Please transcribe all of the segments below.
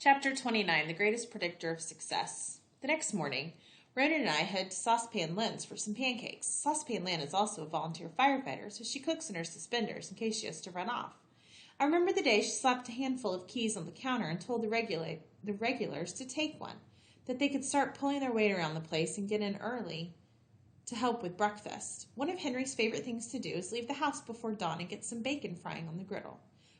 Chapter 29, The Greatest Predictor of Success. The next morning, Ronan and I head to Saucepan Lynn's for some pancakes. Saucepan Lynn is also a volunteer firefighter, so she cooks in her suspenders in case she has to run off. I remember the day she slapped a handful of keys on the counter and told the regulars to take one, that they could start pulling their weight around the place and get in early to help with breakfast. One of Henry's favorite things to do is leave the house before dawn and get some bacon frying on the griddle.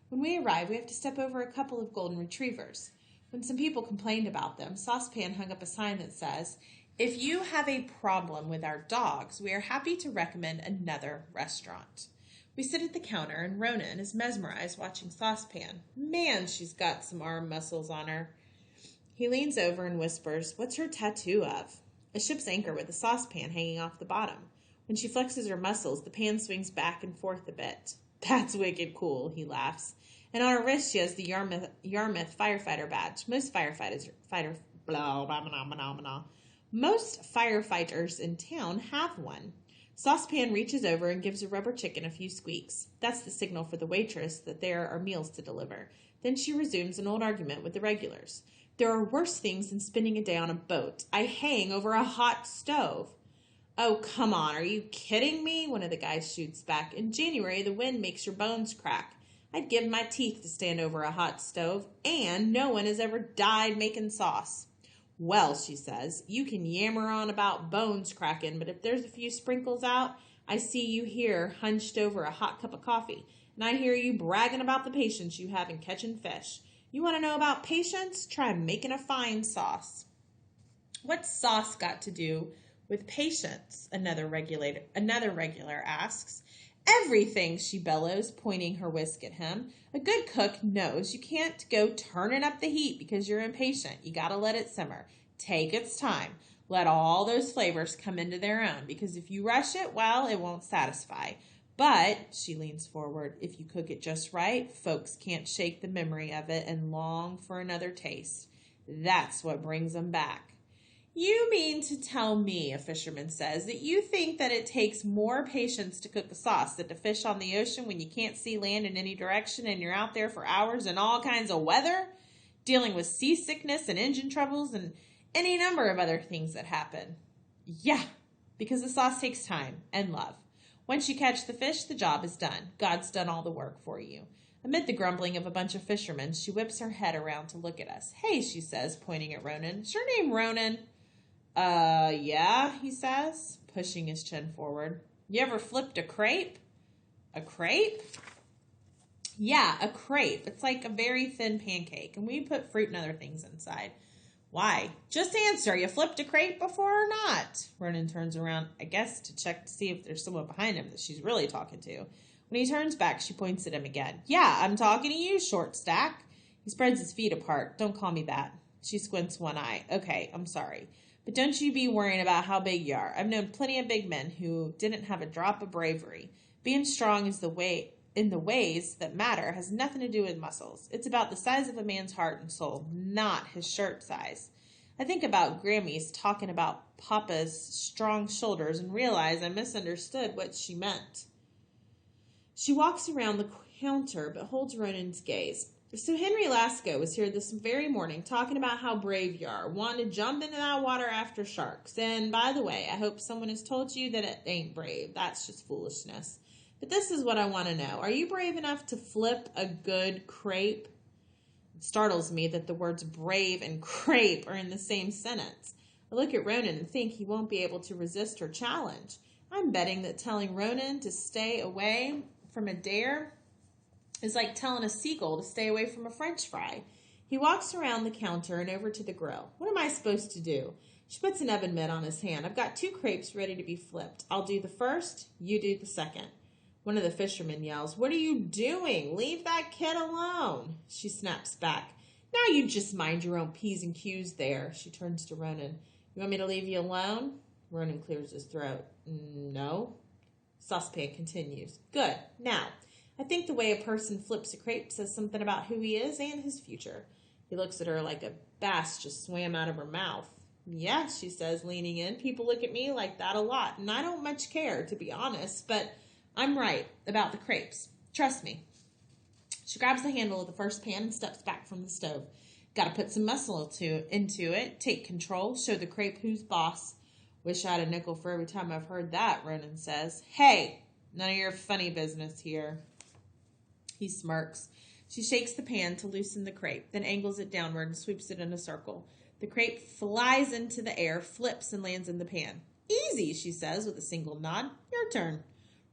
When we arrive, we have to step over a couple of golden retrievers. When some people complained about them, Saucepan hung up a sign that says, "If you have a problem with our dogs, we are happy to recommend another restaurant." We sit at the counter, and Ronan is mesmerized watching Saucepan. Man, she's got some arm muscles on her. He leans over and whispers, "What's her tattoo of?" A ship's anchor with a saucepan hanging off the bottom. When she flexes her muscles, the pan swings back and forth a bit. "That's wicked cool," he laughs. And on her wrist, she has the Yarmouth firefighter badge. Most firefighters in town have one. Saucepan reaches over and gives a rubber chicken a few squeaks. That's the signal for the waitress that there are meals to deliver. Then she resumes an old argument with the regulars. "There are worse things than spending a day on a boat. I hang over a hot stove." "Oh, come on, are you kidding me?" one of the guys shoots back. "In January, the wind makes your bones crack. I'd give my teeth to stand over a hot stove, and no one has ever died making sauce." "Well," she says, "you can yammer on about bones cracking, but if there's a few sprinkles out, I see you here hunched over a hot cup of coffee, and I hear you bragging about the patience you have in catching fish. You want to know about patience? Try making a fine sauce." "What's sauce got to do with patience?" another regular asks. "Everything," she bellows, pointing her whisk at him. "A good cook knows you can't go turning up the heat because you're impatient. You gotta let it simmer. Take its time. Let all those flavors come into their own, because if you rush it, well, it won't satisfy. But," she leans forward, "if you cook it just right, folks can't shake the memory of it and long for another taste. That's what brings them back." "You mean to tell me," a fisherman says, "that you think that it takes more patience to cook a sauce than to fish on the ocean when you can't see land in any direction and you're out there for hours in all kinds of weather, dealing with seasickness and engine troubles and any number of other things that happen?" "Yeah, because the sauce takes time and love. Once you catch the fish, the job is done. God's done all the work for you." Amid the grumbling of a bunch of fishermen, she whips her head around to look at us. "Hey," she says, pointing at Ronan. "Is your name Ronan?" Yeah," he says, pushing his chin forward. "You ever flipped a crepe?" "A crepe?" "Yeah, a crepe. It's like a very thin pancake, and we put fruit and other things inside." "Why? Just answer. You flipped a crepe before or not?" Ronan turns around, I guess to check to see if there's someone behind him that she's really talking to. When he turns back, she points at him again. "Yeah, I'm talking to you, short stack." He spreads his feet apart. "Don't call me that." She squints one eye. "Okay, I'm sorry. But don't you be worrying about how big you are. I've known plenty of big men who didn't have a drop of bravery. Being strong is in the ways that matter has nothing to do with muscles. It's about the size of a man's heart and soul, not his shirt size. I think about Grammy's talking about Papa's strong shoulders and realize I misunderstood what she meant." She walks around the counter but holds Ronan's gaze. "So Henry Lasco was here this very morning talking about how brave you are, wanting to jump into that water after sharks. And by the way, I hope someone has told you that it ain't brave. That's just foolishness. But this is what I want to know. Are you brave enough to flip a good crepe?" It startles me that the words brave and crepe are in the same sentence. I look at Ronan and think he won't be able to resist her challenge. I'm betting that telling Ronan to stay away from a dare is like telling a seagull to stay away from a French fry. He walks around the counter and over to the grill. "What am I supposed to do?" She puts an oven mitt on his hand. "I've got 2 crepes ready to be flipped. I'll do the first, you do the second." One of the fishermen yells, "What are you doing? Leave that kid alone." She snaps back. "Now you just mind your own P's and Q's there." She turns to Ronan. "You want me to leave you alone?" Ronan clears his throat. "No." Saucepan continues. "Good. Now, I think the way a person flips a crepe says something about who he is and his future." He looks at her like a bass just swam out of her mouth. "Yeah," she says, leaning in. "People look at me like that a lot, and I don't much care, to be honest, but I'm right about the crepes. Trust me." She grabs the handle of the first pan and steps back from the stove. Got to put some muscle into it, take control, show the crepe who's boss. Wish I had a nickel for every time I've heard that, Ronan says. Hey, none of your funny business here. He smirks. She shakes the pan to loosen the crepe, then angles it downward and sweeps it in a circle. The crepe flies into the air, flips, and lands in the pan. Easy, she says with a single nod. Your turn.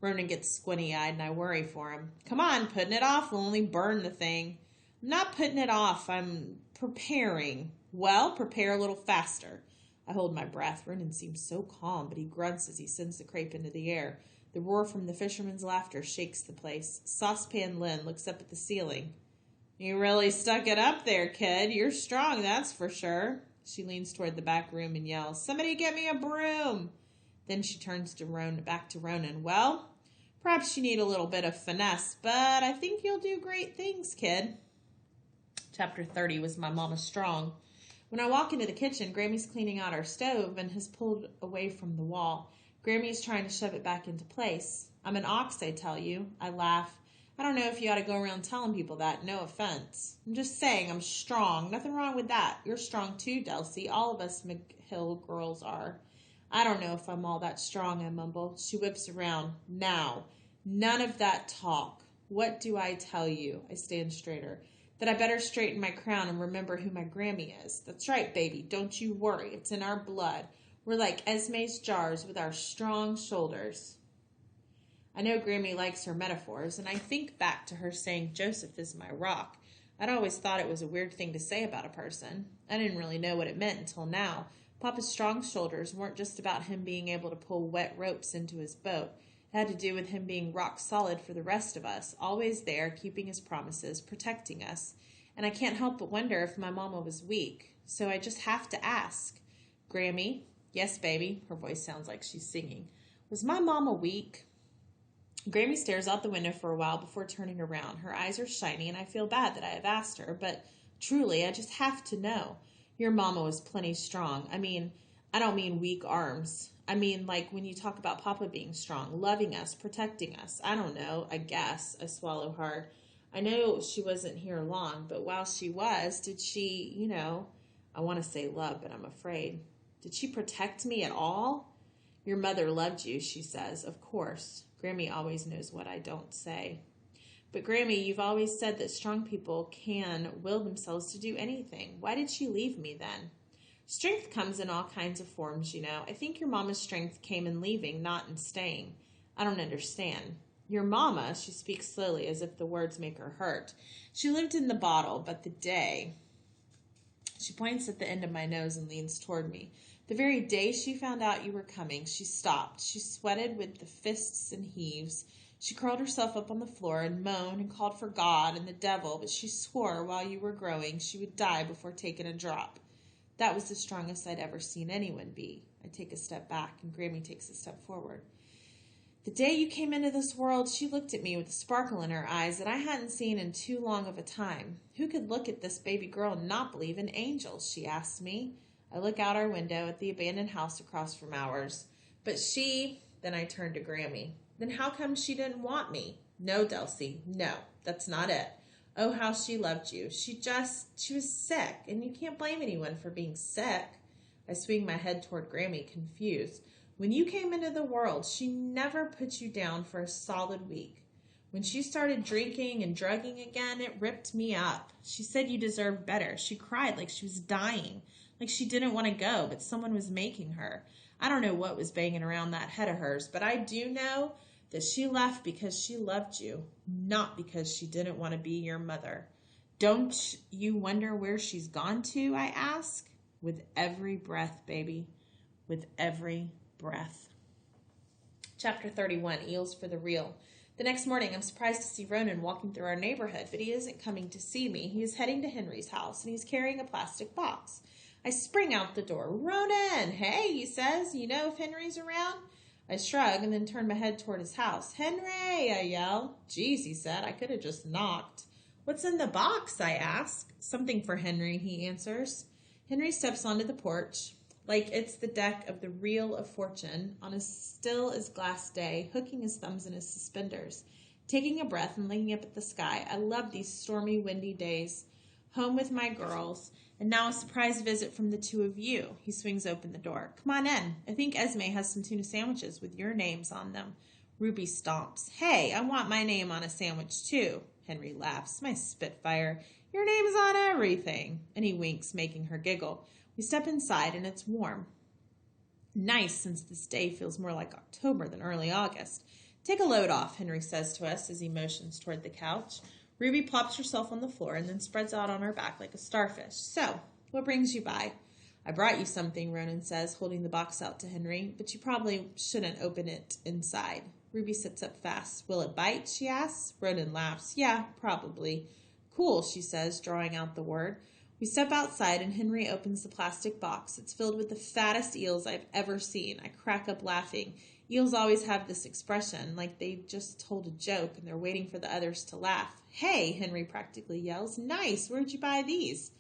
Ronan gets squinty-eyed, and I worry for him. Come on, putting it off will only burn the thing. I'm not putting it off. I'm preparing. Well, prepare a little faster. I hold my breath. Ronan seems so calm, but he grunts as he sends the crepe into the air. The roar from the fisherman's laughter shakes the place. Saucepan Lynn looks up at the ceiling. You really stuck it up there, kid. You're strong, that's for sure. She leans toward the back room and yells, Somebody get me a broom. Then she turns to back to Ronan. Well, perhaps you need a little bit of finesse, but I think you'll do great things, kid. Chapter 30 was My Mama Strong. When I walk into the kitchen, Grammy's cleaning out our stove and has pulled away from the wall. Grammy is trying to shove it back into place. I'm an ox, I tell you. I laugh. I don't know if you ought to go around telling people that. No offense. I'm just saying I'm strong. Nothing wrong with that. You're strong too, Delcy. All of us McHill girls are. I don't know if I'm all that strong, I mumble. She whips around. Now, none of that talk. What do I tell you? I stand straighter. That I better straighten my crown and remember who my Grammy is. That's right, baby. Don't you worry. It's in our blood. We're like Esme's jars with our strong shoulders. I know Grammy likes her metaphors, and I think back to her saying Joseph is my rock. I'd always thought it was a weird thing to say about a person. I didn't really know what it meant until now. Papa's strong shoulders weren't just about him being able to pull wet ropes into his boat. It had to do with him being rock solid for the rest of us, always there, keeping his promises, protecting us. And I can't help but wonder if my mama was weak. So I just have to ask. Grammy? Yes, baby. Her voice sounds like she's singing. Was my mama weak? Grammy stares out the window for a while before turning around. Her eyes are shiny, and I feel bad that I have asked her, but truly, I just have to know. Your mama was plenty strong. I don't mean weak arms. I mean, like when you talk about Papa being strong, loving us, protecting us. I don't know, I guess. I swallow hard. I know she wasn't here long, but while she was, did she, I want to say love, but I'm afraid. Did she protect me at all? Your mother loved you, she says. Of course. Grammy always knows what I don't say. But Grammy, you've always said that strong people can will themselves to do anything. Why did she leave me then? Strength comes in all kinds of forms, I think your mama's strength came in leaving, not in staying. I don't understand. Your mama, she speaks slowly as if the words make her hurt. She lived in the bottle, but the day... She points at the end of my nose and leans toward me. The very day she found out you were coming, she stopped. She sweated with the fists and heaves. She curled herself up on the floor and moaned and called for God and the devil, but she swore while you were growing she would die before taking a drop. That was the strongest I'd ever seen anyone be. I take a step back, and Grammy takes a step forward. The day you came into this world, she looked at me with a sparkle in her eyes that I hadn't seen in too long of a time. Who could look at this baby girl and not believe in angels, she asked me. I look out our window at the abandoned house across from ours. But she... Then I turned to Grammy. Then how come she didn't want me? No, Delcy, no, that's not it. Oh, how she loved you. She was sick, and you can't blame anyone for being sick. I swing my head toward Grammy, confused. When you came into the world, she never put you down for a solid week. When she started drinking and drugging again, it ripped me up. She said you deserved better. She cried like she was dying, like she didn't want to go, but someone was making her. I don't know what was banging around that head of hers, but I do know that she left because she loved you, not because she didn't want to be your mother. Don't you wonder where she's gone to, I ask? With every breath, baby. With every breath. Chapter 31, Eels for the Real. The next morning, I'm surprised to see Ronan walking through our neighborhood, but he isn't coming to see me. He is heading to Henry's house, and he's carrying a plastic box. I spring out the door. Ronan! Hey, he says. You know if Henry's around? I shrug and then turn my head toward his house. Henry, I yell. Geez, he said. I could have just knocked. What's in the box, I ask. Something for Henry, he answers. Henry steps onto the porch, like it's the deck of the Reel of Fortune, on a still-as-glass day, hooking his thumbs in his suspenders, taking a breath and looking up at the sky. I love these stormy, windy days. Home with my girls. And now a surprise visit from the two of you. He swings open the door. Come on in. I think Esme has some tuna sandwiches with your names on them. Ruby stomps. Hey, I want my name on a sandwich too. Henry laughs. My Spitfire. Your name's on everything. And he winks, making her giggle. We step inside and it's warm. Nice, since this day feels more like October than early August. Take a load off, Henry says to us as he motions toward the couch. Ruby plops herself on the floor and then spreads out on her back like a starfish. So, what brings you by? I brought you something, Ronan says, holding the box out to Henry, but you probably shouldn't open it inside. Ruby sits up fast. Will it bite, she asks. Ronan laughs. Yeah, probably. Cool, she says, drawing out the word. We step outside and Henry opens the plastic box. It's filled with the fattest eels I've ever seen. I crack up laughing. Eels always have this expression, like they just told a joke and they're waiting for the others to laugh. Hey, Henry practically yells. Nice, where'd you buy these?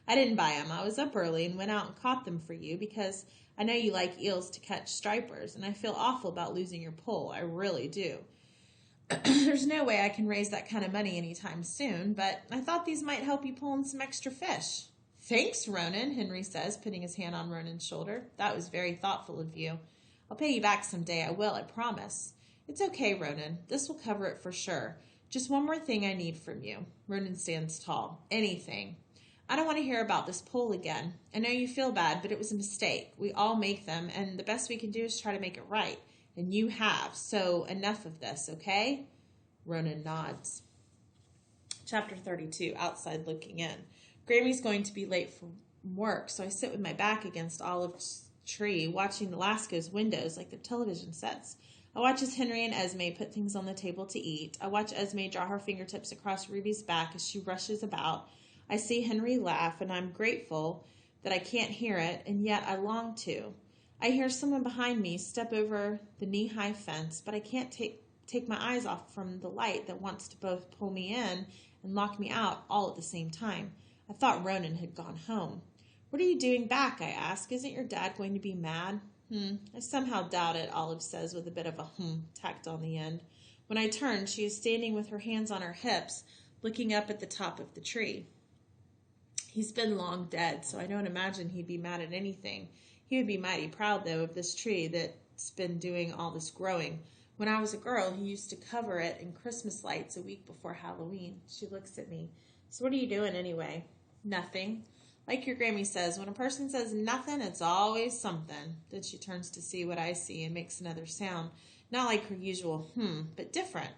I didn't buy them. I was up early and went out and caught them for you because I know you like eels to catch stripers, and I feel awful about losing your pole. I really do. There's no way I can raise that kind of money anytime soon, but I thought these might help you pull in some extra fish. Thanks, Ronan, Henry says, putting his hand on Ronan's shoulder. That was very thoughtful of you. I'll pay you back someday, I will, I promise. It's okay, Ronan. This will cover it for sure. Just one more thing I need from you. Ronan stands tall. Anything. I don't want to hear about this pole again. I know you feel bad, but it was a mistake. We all make them, and the best we can do is try to make it right. And you have, so enough of this, okay? Ronan nods. Chapter 32, outside looking in. Grammy's going to be late for work, so I sit with my back against Olive's tree, watching the Lasco's windows like they're television sets. I watch as Henry and Esme put things on the table to eat. I watch Esme draw her fingertips across Ruby's back as she rushes about. I see Henry laugh, and I'm grateful that I can't hear it, and yet I long to. I hear someone behind me step over the knee-high fence, but I can't take my eyes off from the light that wants to both pull me in and lock me out all at the same time. I thought Ronan had gone home. What are you doing back, I ask. Isn't your dad going to be mad? I somehow doubt it, Olive says with a bit of a tacked on the end. When I turn, she is standing with her hands on her hips, looking up at the top of the tree. He's been long dead, so I don't imagine he'd be mad at anything. He would be mighty proud, though, of this tree that's been doing all this growing. When I was a girl, he used to cover it in Christmas lights a week before Halloween. She looks at me. So what are you doing anyway? Nothing. Like your Grammy says, when a person says nothing, it's always something. Then she turns to see what I see and makes another sound. Not like her usual but different.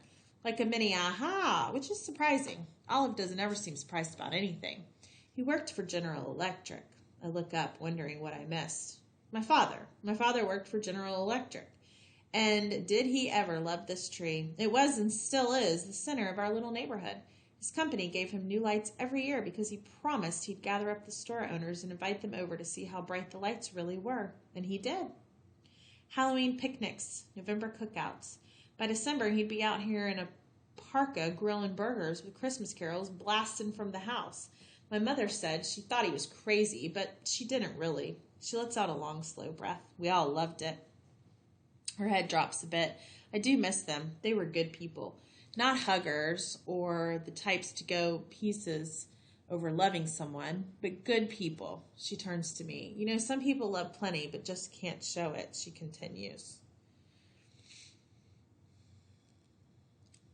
Like a mini aha, which is surprising. Olive doesn't ever seem surprised about anything. He worked for General Electric. I look up, wondering what I missed. My father worked for General Electric. And did he ever love this tree? It was and still is the center of our little neighborhood. His company gave him new lights every year because he promised he'd gather up the store owners and invite them over to see how bright the lights really were. And he did. Halloween picnics, November cookouts. By December, he'd be out here in a parka grilling burgers with Christmas carols blasting from the house. My mother said she thought he was crazy, but she didn't really. She lets out a long, slow breath. We all loved it. Her head drops a bit. I do miss them. They were good people. Not huggers or the types to go pieces over loving someone, but good people. She turns to me. You know, some people love plenty, but just can't show it, she continues.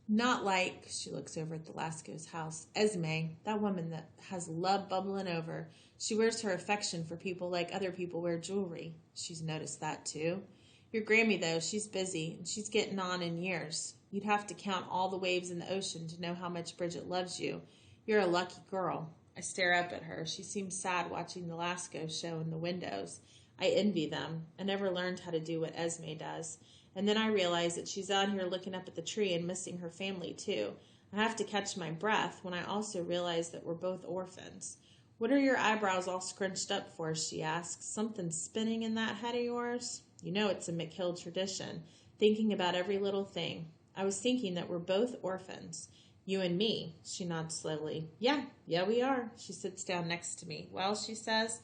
Not like, she looks over at the Lasco's house, Esme, that woman that has love bubbling over. She wears her affection for people like other people wear jewelry. She's noticed that too. Your Grammy, though, she's busy, and she's getting on in years. You'd have to count all the waves in the ocean to know how much Bridget loves you. You're a lucky girl. I stare up at her. She seems sad watching the Lasco show in the windows. I envy them. I never learned how to do what Esme does. And then I realize that she's out here looking up at the tree and missing her family, too. I have to catch my breath when I also realize that we're both orphans. What are your eyebrows all scrunched up for, she asks. Something spinning in that head of yours? You know it's a McHill tradition, thinking about every little thing. I was thinking that we're both orphans. You and me, she nods slowly. Yeah, we are. She sits down next to me. Well, she says,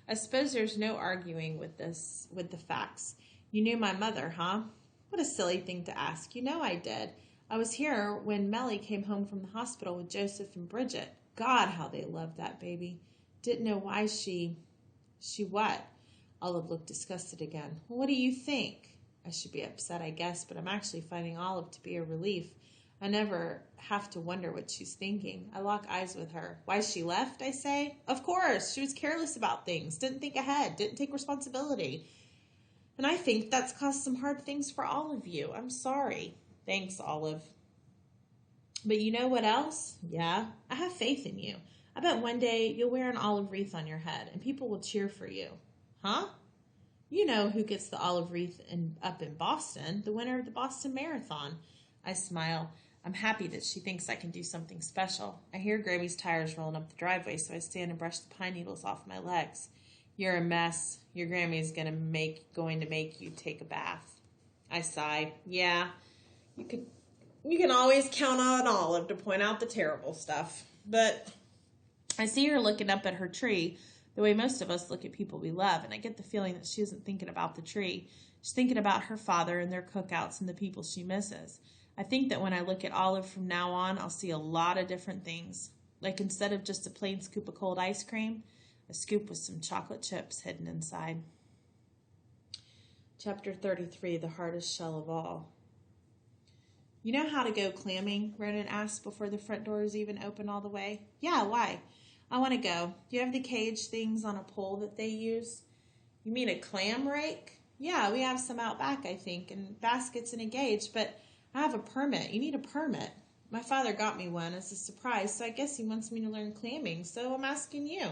I suppose there's no arguing with the facts. You knew my mother, huh? What a silly thing to ask. You know I did. I was here when Melly came home from the hospital with Joseph and Bridget. God, how they loved that baby. Didn't know why she what? Olive looked disgusted again. Well, what do you think? I should be upset, I guess, but I'm actually finding Olive to be a relief. I never have to wonder what she's thinking. I lock eyes with her. Why she left, I say? Of course, she was careless about things, didn't think ahead, didn't take responsibility. And I think that's caused some hard things for all of you. I'm sorry. Thanks, Olive. But you know what else? Yeah, I have faith in you. I bet one day you'll wear an olive wreath on your head and people will cheer for you. Huh? You know who gets the olive wreath up in Boston, the winner of the Boston Marathon. I smile. I'm happy that she thinks I can do something special. I hear Grammy's tires rolling up the driveway, so I stand and brush the pine needles off my legs. You're a mess. Your Grammy's going to make you take a bath. I sigh. Yeah, you can always count on Olive to point out the terrible stuff. But I see her looking up at her tree the way most of us look at people we love, and I get the feeling that she isn't thinking about the tree. She's thinking about her father and their cookouts and the people she misses. I think that when I look at Olive from now on, I'll see a lot of different things. Like instead of just a plain scoop of cold ice cream, a scoop with some chocolate chips hidden inside. Chapter 33, The Hardest Shell of All. You know how to go clamming? Ronan asked before the front doors even opened all the way. Yeah, why? I want to go. Do you have the cage things on a pole that they use? You mean a clam rake? Yeah, we have some out back, I think, and baskets and a gauge, but I have a permit. You need a permit. My father got me one as a surprise, so I guess he wants me to learn clamming, so I'm asking you.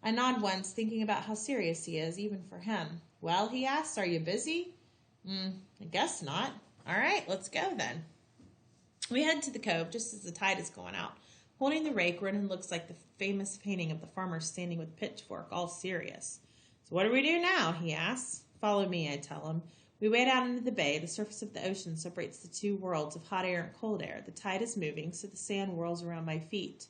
I nod once, thinking about how serious he is, even for him. Well, he asked, are you busy? I guess not. All right, let's go then. We head to the cove just as the tide is going out. Holding the rake, Ronan looks like the famous painting of the farmer standing with a pitchfork, all serious. So what do we do now? He asks. Follow me, I tell him. We wade out into the bay. The surface of the ocean separates the two worlds of hot air and cold air. The tide is moving, so the sand whirls around my feet.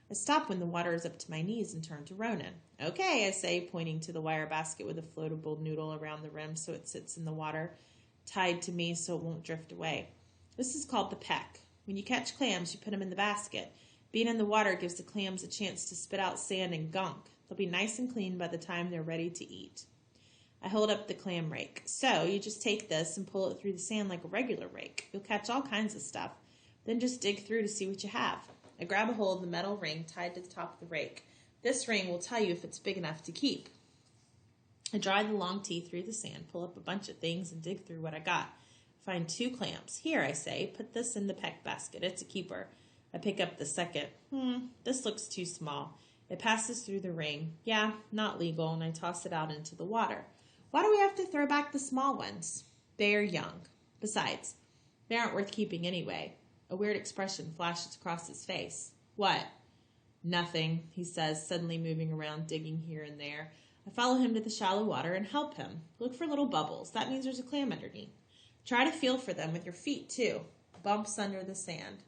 I stop when the water is up to my knees and turn to Ronan. Okay, I say, pointing to the wire basket with a floatable noodle around the rim so it sits in the water, tied to me so it won't drift away. This is called the peck. When you catch clams, you put them in the basket. Being in the water gives the clams a chance to spit out sand and gunk. They'll be nice and clean by the time they're ready to eat. I hold up the clam rake. So you just take this and pull it through the sand like a regular rake. You'll catch all kinds of stuff. Then just dig through to see what you have. I grab a hold of the metal ring tied to the top of the rake. This ring will tell you if it's big enough to keep. I drive the long teeth through the sand, pull up a bunch of things, and dig through what I got. Find 2 clams. Here, I say, put this in the peck basket. It's a keeper. I pick up the second. This looks too small. It passes through the ring. Yeah, not legal, and I toss it out into the water. Why do we have to throw back the small ones? They are young. Besides, they aren't worth keeping anyway. A weird expression flashes across his face. What? Nothing, he says, suddenly moving around, digging here and there. I follow him to the shallow water and help him. Look for little bubbles. That means there's a clam underneath. Try to feel for them with your feet, too. Bumps under the sand.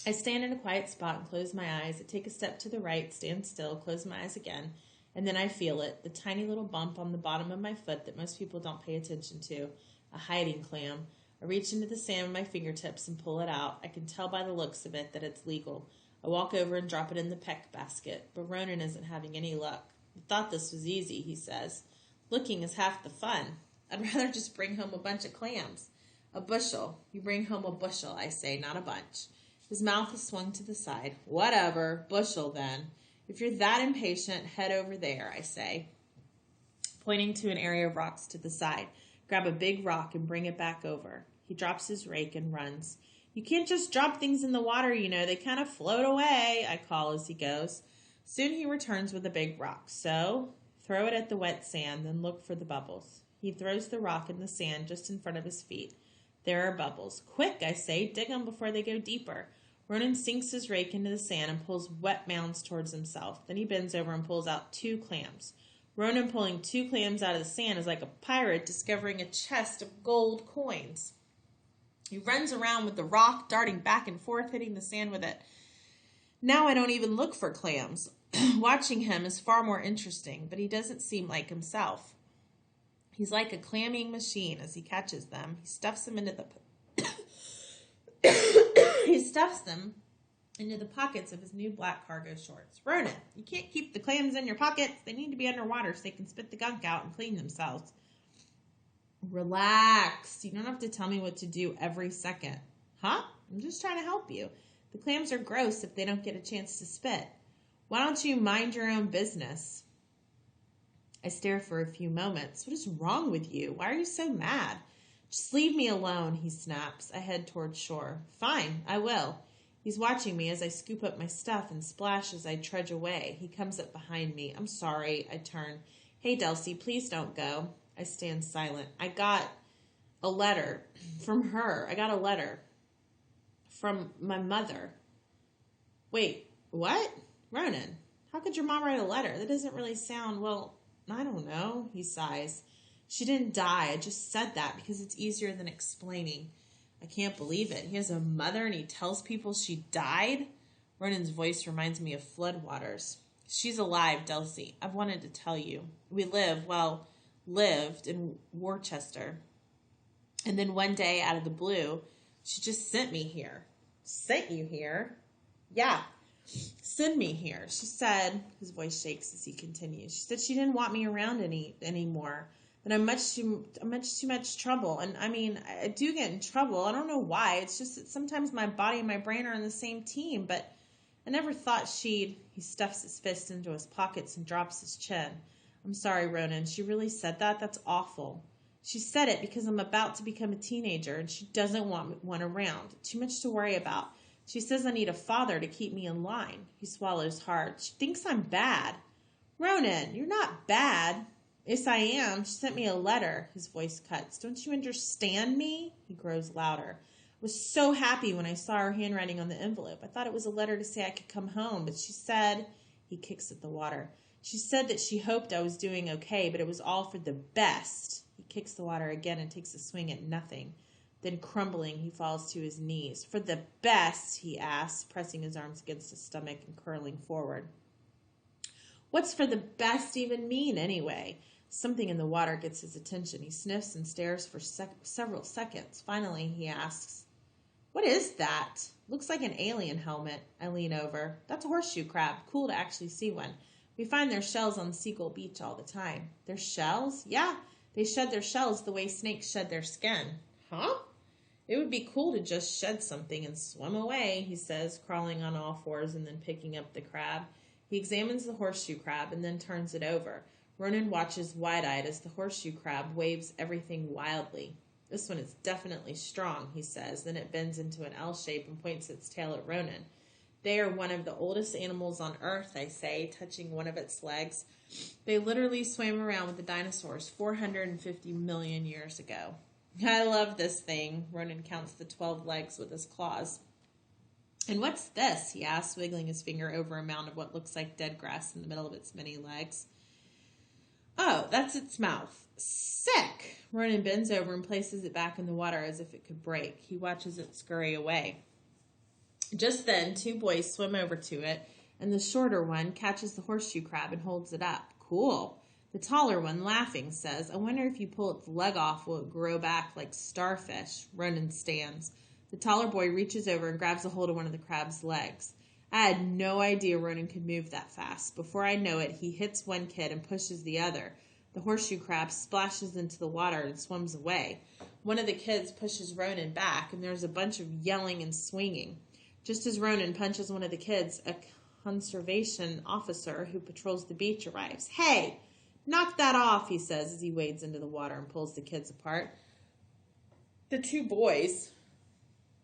I stand in a quiet spot and close my eyes. I take a step to the right, stand still, close my eyes again, and then I feel it, the tiny little bump on the bottom of my foot that most people don't pay attention to, a hiding clam. I reach into the sand with my fingertips and pull it out. I can tell by the looks of it that it's legal. I walk over and drop it in the peck basket, but Ronan isn't having any luck. I thought this was easy, he says. Looking is half the fun. I'd rather just bring home a bunch of clams. A bushel. You bring home a bushel, I say, not a bunch. His mouth is swung to the side. Whatever. Bushel, then. If you're that impatient, head over there, I say, pointing to an area of rocks to the side. Grab a big rock and bring it back over. He drops his rake and runs. You can't just drop things in the water, you know. They kind of float away, I call as he goes. Soon he returns with a big rock. So, throw it at the wet sand, then look for the bubbles. He throws the rock in the sand just in front of his feet. There are bubbles. Quick, I say, dig them before they go deeper. Ronan sinks his rake into the sand and pulls wet mounds towards himself. Then he bends over and pulls out 2 clams. Ronan pulling 2 clams out of the sand is like a pirate discovering a chest of gold coins. He runs around with the rock, darting back and forth, hitting the sand with it. Now I don't even look for clams. Watching him is far more interesting, but he doesn't seem like himself. He's like a clamming machine as he catches them. He stuffs them into the pockets of his new black cargo shorts. Ronan, you can't keep the clams in your pockets. They need to be underwater so they can spit the gunk out and clean themselves. Relax. You don't have to tell me what to do every second. Huh? I'm just trying to help you. The clams are gross if they don't get a chance to spit. Why don't you mind your own business? I stare for a few moments. What is wrong with you? Why are you so mad? Just leave me alone, he snaps. I head towards shore. Fine, I will. He's watching me as I scoop up my stuff and splash as I trudge away. He comes up behind me. I'm sorry. I turn. Hey, Delcy, please don't go. I stand silent. I got a letter from her. I got a letter from my mother. Wait, what? Ronan, how could your mom write a letter? That doesn't really sound, well, I don't know. He sighs. She didn't die. I just said that because it's easier than explaining. I can't believe it. He has a mother and he tells people she died? Ronan's voice reminds me of floodwaters. She's alive, Delcy. I've wanted to tell you. We lived in Worcester. And then one day, out of the blue, she just sent me here. Sent you here? Yeah. Send me here. She said, his voice shakes as he continues. She said she didn't want me around anymore. That I'm much too much trouble. And I mean, I do get in trouble. I don't know why. It's just that sometimes my body and my brain are on the same team. But I never thought he stuffs his fist into his pockets and drops his chin. I'm sorry, Ronan. She really said that? That's awful. She said it because I'm about to become a teenager and she doesn't want one around. Too much to worry about. She says I need a father to keep me in line. He swallows hard. She thinks I'm bad. Ronan, you're not bad. Yes, I am. She sent me a letter. His voice cuts. Don't you understand me? He grows louder. I was so happy when I saw her handwriting on the envelope. I thought it was a letter to say I could come home, but she said, he kicks at the water. She said that she hoped I was doing okay, but it was all for the best. He kicks the water again and takes a swing at nothing. Then crumbling, he falls to his knees. For the best, he asks, pressing his arms against his stomach and curling forward. What's for the best even mean, anyway? Something in the water gets his attention. He sniffs and stares for several seconds. Finally, he asks, what is that? Looks like an alien helmet. I lean over. That's a horseshoe crab. Cool to actually see one. We find their shells on Seagull Beach all the time. Their shells? Yeah, they shed their shells the way snakes shed their skin. Huh? It would be cool to just shed something and swim away, he says, crawling on all fours and then picking up the crab. He examines the horseshoe crab and then turns it over. Ronan watches wide-eyed as the horseshoe crab waves everything wildly. This one is definitely strong, he says. Then it bends into an L shape and points its tail at Ronan. They are one of the oldest animals on Earth, I say, touching one of its legs. They literally swam around with the dinosaurs 450 million years ago. I love this thing. Ronan counts the 12 legs with his claws. And what's this? He asks, wiggling his finger over a mound of what looks like dead grass in the middle of its many legs. Oh, that's its mouth. Sick! Ronan bends over and places it back in the water as if it could break. He watches it scurry away. Just then, two boys swim over to it, and the shorter one catches the horseshoe crab and holds it up. Cool. The taller one, laughing, says, I wonder if you pull its leg off, will it grow back like starfish? Ronan stands. The taller boy reaches over and grabs a hold of one of the crab's legs. I had no idea Ronan could move that fast. Before I know it, he hits one kid and pushes the other. The horseshoe crab splashes into the water and swims away. One of the kids pushes Ronan back, and there's a bunch of yelling and swinging. Just as Ronan punches one of the kids, a conservation officer who patrols the beach arrives. Hey! Knock that off, he says as he wades into the water and pulls the kids apart. The two boys,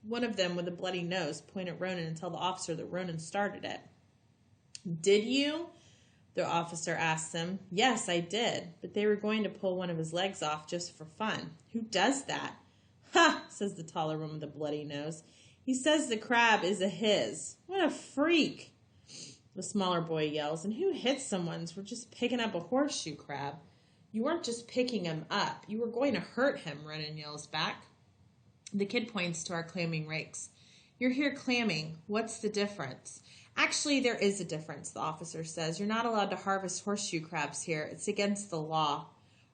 one of them with a bloody nose, point at Ronan and tell the officer that Ronan started it. Did you? The officer asks him. Yes, I did, but they were going to pull one of his legs off just for fun. Who does that? Ha, says the taller one with the bloody nose. He says the crab is a his. What a freak. The smaller boy yells, and who hits someone for just picking up a horseshoe crab? You weren't just picking him up. You were going to hurt him, Ronan yells back. The kid points to our clamming rakes. You're here clamming. What's the difference? Actually, there is a difference, the officer says. You're not allowed to harvest horseshoe crabs here. It's against the law.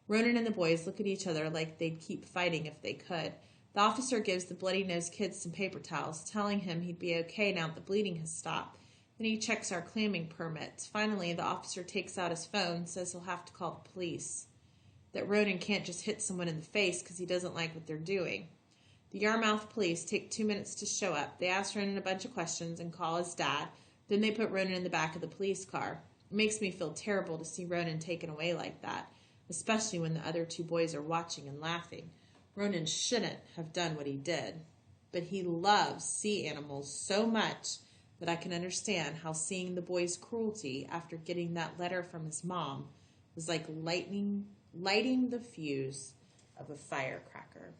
Ronan and the boys look at each other like they'd keep fighting if they could. The officer gives the bloody-nosed kid some paper towels, telling him he'd be okay now that the bleeding has stopped. Then he checks our clamming permits. Finally, the officer takes out his phone, says he'll have to call the police. That Ronan can't just hit someone in the face because he doesn't like what they're doing. The Yarmouth police take 2 minutes to show up. They ask Ronan a bunch of questions and call his dad. Then they put Ronan in the back of the police car. It makes me feel terrible to see Ronan taken away like that, especially when the other 2 boys are watching and laughing. Ronan shouldn't have done what he did, but he loves sea animals so much that I can understand how seeing the boy's cruelty after getting that letter from his mom was like lighting the fuse of a firecracker.